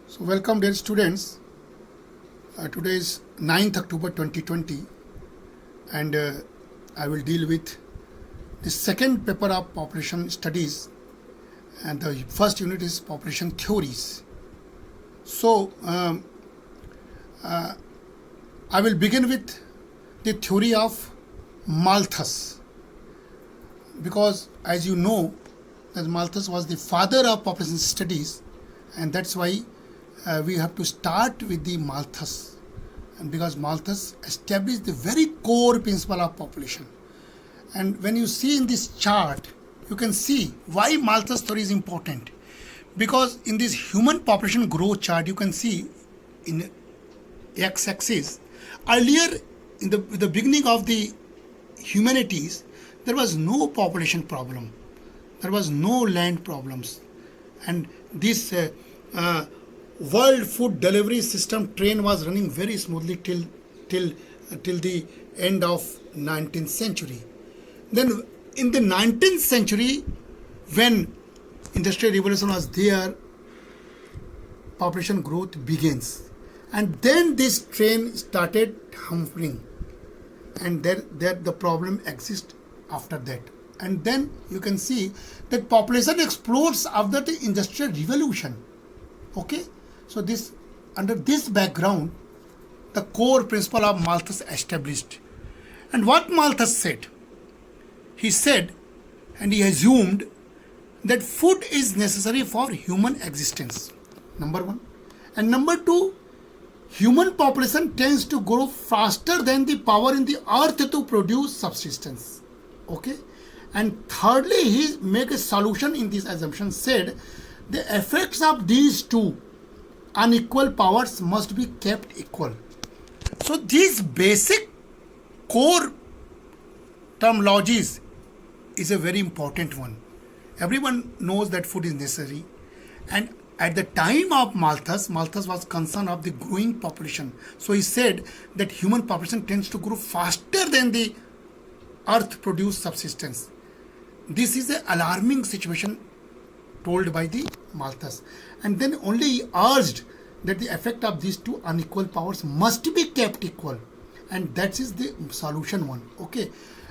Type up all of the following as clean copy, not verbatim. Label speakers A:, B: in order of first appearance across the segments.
A: So welcome dear students. Today is 9th October 2020 and I will deal with the second paper of population studies, and the first unit is population theories. So I will begin with the theory of Malthus, because as you know that Malthus was the father of population studies, and that's why we have to start with the Malthus, and because Malthus established the very core principle of population. And when you see in this chart, you can see why Malthus theory is important. Because in this human population growth chart, you can see in x-axis, earlier in the beginning of the humanities, there was no population problem, there was no land problems, and this world food delivery system train was running very smoothly till the end of 19th century. Then in the 19th century, when industrial revolution was there, population growth begins, and then this train started humping, and there the problem exists after that. And then you can see that population explodes after the industrial revolution. Okay, so this, under this background, the core principle of Malthus established. And what Malthus said, he said, and he assumed that food is necessary for human existence, number one. And number two, human population tends to grow faster than the power in the earth to produce subsistence. Okay, and thirdly, he make a solution in this assumption, said the effects of these two unequal powers must be kept equal. So these basic core terminologies is a very important one. Everyone knows that food is necessary, and at the time of Malthus was concerned of the growing population. So he said that human population tends to grow faster than the earth produce subsistence. This is an alarming situation told by the Malthus, and then only he urged that the effect of these two unequal powers must be kept equal, and that is the solution one. Okay,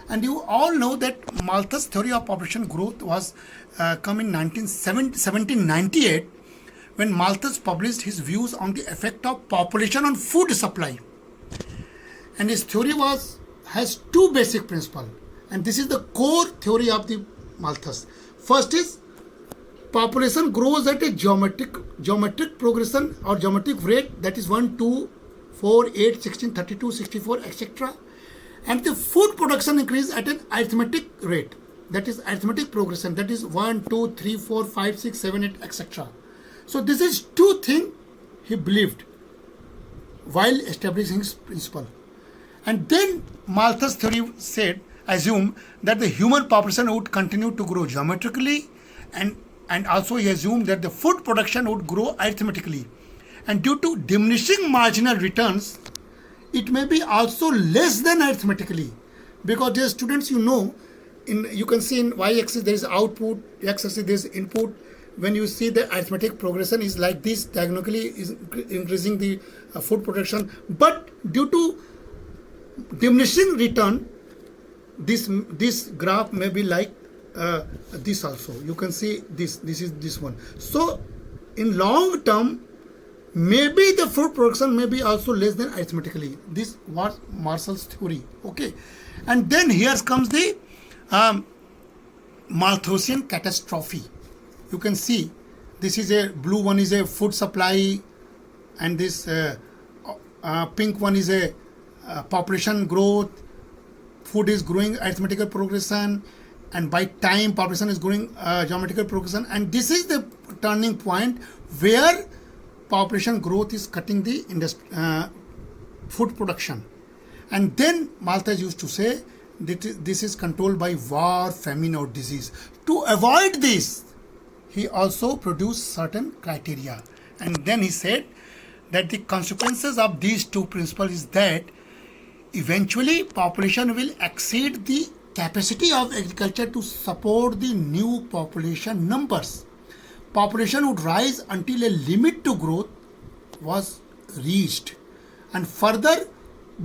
A: and you all know that Malthus theory of population growth was come in 1798, when Malthus published his views on the effect of population on food supply. And his theory has two basic principles, and this is the core theory of the Malthus. First is population grows at a geometric progression or geometric rate, that is 1, 2, 4, 8, 16, 32, 64, etc. And the food production increases at an arithmetic rate, that is arithmetic progression, that is 1, 2, 3, 4, 5, 6, 7, 8, etc. So this is two things he believed while establishing his principle. And then Malthus theory assumed that the human population would continue to grow geometrically, and also he assumed that the food production would grow arithmetically. And due to diminishing marginal returns, it may be also less than arithmetically. Because dear students, you know, you can see in y-axis there is output, x-axis there is input. When you see the arithmetic progression is like this, diagonally is increasing the food production, but due to diminishing return, this graph may be like this also. You can see this is this one. So in long term, maybe the food production may be also less than arithmetically. This was Marshall's theory. Okay, and then here comes the Malthusian catastrophe. You can see this is a blue one is a food supply, and this pink one is a population growth. Food is growing arithmetical progression, and by time population is growing geometrical progression, and this is the turning point where population growth is cutting the food production. And then Malthus used to say that this is controlled by war, famine, or disease. To avoid this, he also produced certain criteria, and then he said that the consequences of these two principles is that eventually population will exceed the capacity of agriculture to support the new population numbers. Population would rise until a limit to growth was reached, and further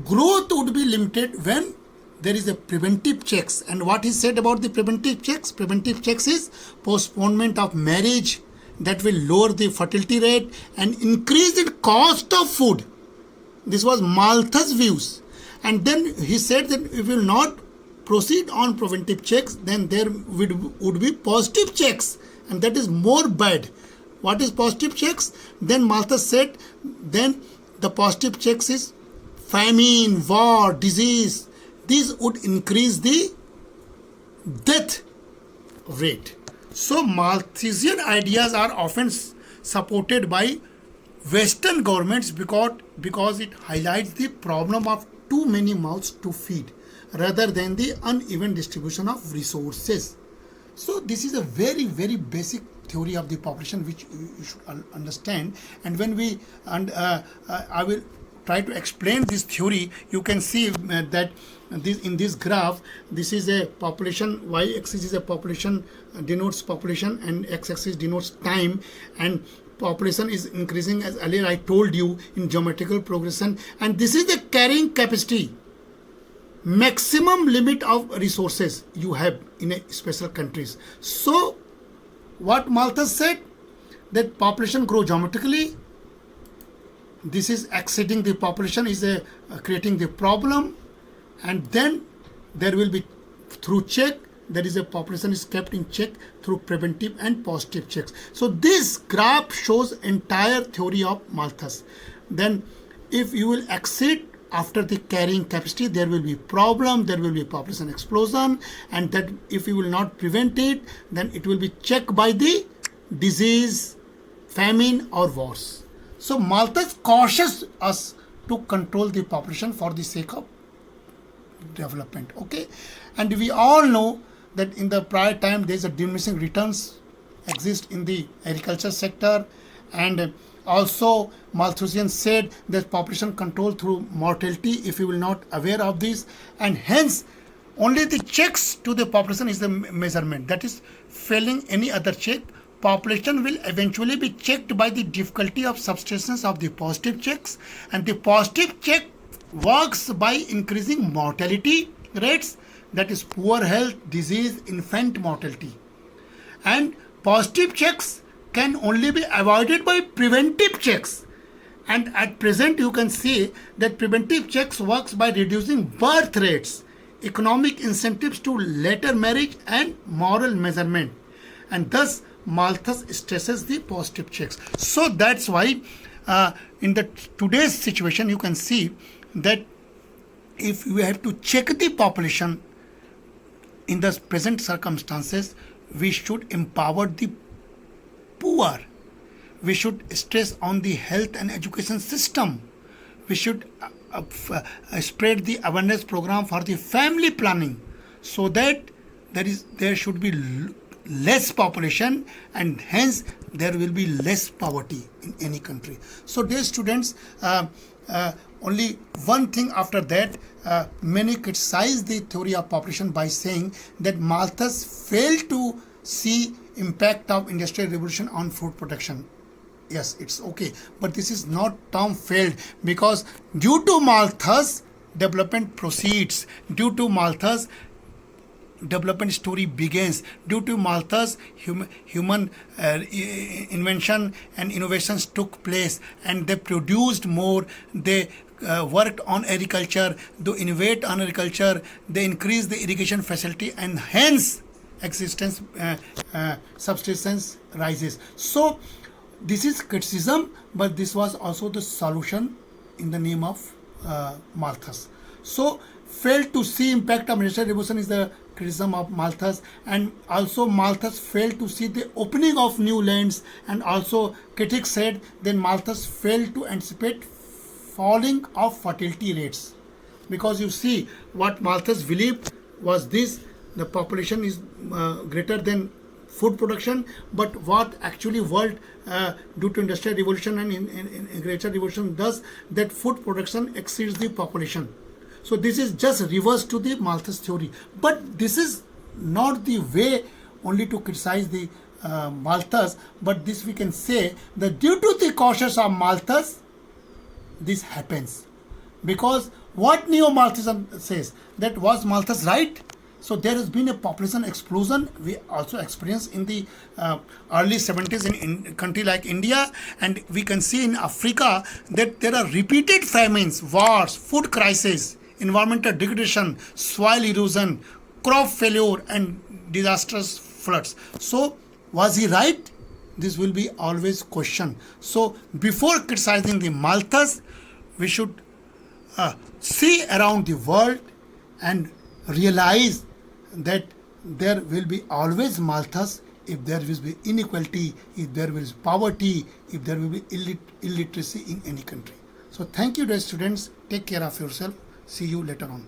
A: growth would be limited when there is a preventive checks. And what he said about the preventive checks? Preventive checks is postponement of marriage that will lower the fertility rate and increase the cost of food. This was Malthus' views. And then he said that if we will not proceed on preventive checks, then there would be positive checks, and that is more bad. What is positive checks? Then Malthus said, then the positive checks is famine, war, disease. These would increase the death rate. So Malthusian ideas are often supported by Western governments because it highlights the problem of too many mouths to feed rather than the uneven distribution of resources. So this is a very, very basic theory of the population which you should understand. And when I will try to explain this theory, you can see that in this graph, this is a population, y-axis is a population, denotes population, and x-axis denotes time, and population is increasing as earlier I told you in geometrical progression, and this is the carrying capacity, maximum limit of resources you have in a special countries. So what Malthus said, that population grow geometrically, this is exceeding the population, is creating the problem, and then there will be through check, there is a population is kept in check through preventive and positive checks. So this graph shows entire theory of Malthus. Then if you will exceed after the carrying capacity, there will be problem, there will be population explosion, and that if you will not prevent it, then it will be checked by the disease, famine or wars. So Malthus cautions us to control the population for the sake of development. Okay, and we all know that in the prior time there is a diminishing returns exist in the agriculture sector, and also Malthusian said that population control through mortality if you will not aware of this, and hence only the checks to the population is the measurement. That is, failing any other check, population will eventually be checked by the difficulty of substitutions of the positive checks, and the positive check works by increasing mortality rates, that is poor health, disease, infant mortality. And positive checks can only be avoided by preventive checks. And at present you can see that preventive checks works by reducing birth rates, economic incentives to later marriage and moral measurement. And thus Malthus stresses the positive checks. So that's why in the today's situation you can see that if we have to check the population in the present circumstances, we should empower the poor. We should stress on the health and education system. We should spread the awareness program for the family planning, so that there should be less population, and hence there will be less poverty in any country. So dear students, only one thing after that, many criticize the theory of population by saying that Malthus failed to see impact of industrial revolution on food production. Yes, it's okay, but this is not term failed, because due to Malthus development proceeds, due to Malthus development story begins, due to Malthus human invention and innovations took place, and they produced more, they worked on agriculture, they innovate on agriculture, they increase the irrigation facility, and hence existence subsistence rises. So this is criticism, but this was also the solution in the name of Malthus. So failed to see impact of industrial revolution is the criticism of Malthus, and also Malthus failed to see the opening of new lands, and also critics said then Malthus failed to anticipate falling of fertility rates, because you see what Malthus believed was this: the population is greater than food production, but what actually world due to industrial revolution and in agricultural revolution does, that food production exceeds the population. So this is just reverse to the Malthus theory, but this is not the way only to criticize the Malthus, but this we can say that due to the causes of Malthus, this happens. Because what neo-Malthusian says, that was Malthus right? So there has been a population explosion. We also experienced in the early 70s in a country like India, and we can see in Africa that there are repeated famines, wars, food crisis, environmental degradation, soil erosion, crop failure, and disastrous floods. So was he right? This will be always question. So before criticizing the Malthus, we should see around the world and realize that there will be always Malthus if there will be inequality, if there will be poverty, if there will be illiteracy in any country. So thank you, dear students. Take care of yourself. See you later on.